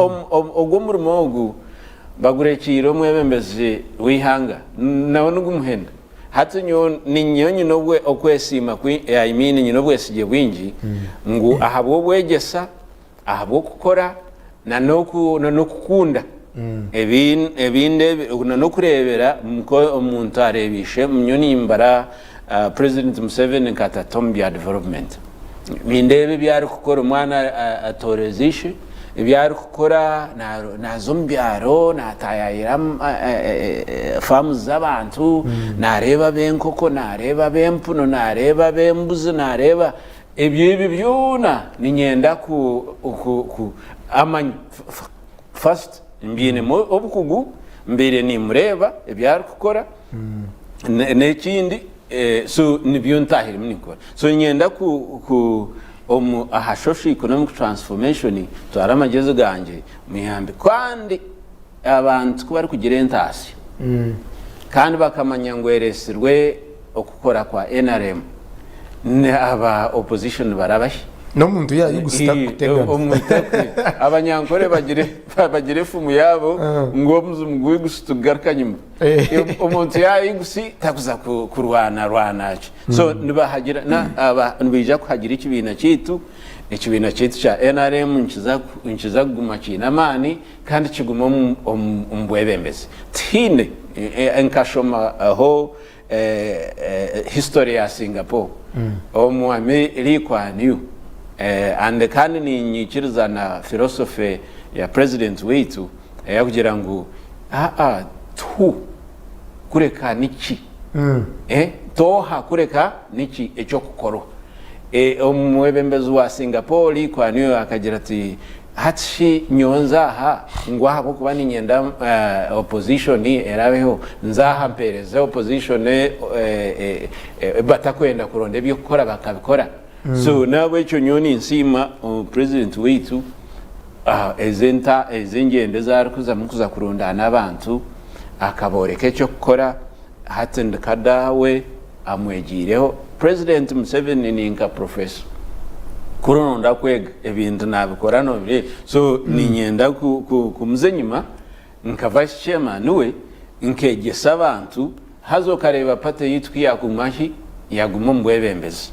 ogumurimo ogu bagurekiro mwebembezi wihanga nawo nugumuhenda hatu ninyo nobwe okwesima I mean nyinobwe sije bwinji ngu ahabwo bwegesa ahabwo kukora nanokukunda ebinde nokurebera omuntu arebishe mnyoni imbara President Museveni nkatatombi development mindebe byari kukora umwana atorezishe byari kukora nazo mbyaro natayayira famu z'abantu nareba benkoko nareba bempuno nareba bembuzi nareba ibyo byona ninyenda ku amanyi first mbine mo obukugu mbere ni mureba byari kukora n'ekindi so nibyo ntahiri mnikora so nyenda ku ahashoshi economic transformation twara amagezo ganje muyambe kandi abantu kubari kugira entasi kandi bakamanya ngweresirwe okukora kwa NRM aba opposition barabashi no muntu yayigusita kutegana abanyankore bagire fumu yabo ngo muzumugwi gustugarka nyuma umuntu yayigusi takuza kurwana so nibahagira aba nbija kuhagira ikibina citu cha NRM nkiza guma kinamani kandi kiguma umbwebembezi tine enkashoma aho history ya Singapore omwami likwa new and kandi ninyikiriza na philosophy ya president wetu kugira ngo tu kureka niki toha kureka niki echo kukoro omwebembezi wa Singapore likwa new akagira ati hatshi nyonza ngwabo kuba ninyenda opposition erabeho nzaha mpereza opposition batakwenda kuronde byo gukora bakabikora so nawe cyo nyoni nsima president wetu ezengende zarukuza mukuza kurundana abantu akaboreke cyo gukora hatende kadawe amwegireho President Museveni ninka professor kuronda kwega ebintu nabikora no so ninyenda kumzenyima nka vice chairman we nkegesa abantu hazo kareba pate yitwi yagumahi yaguma mbwebembezi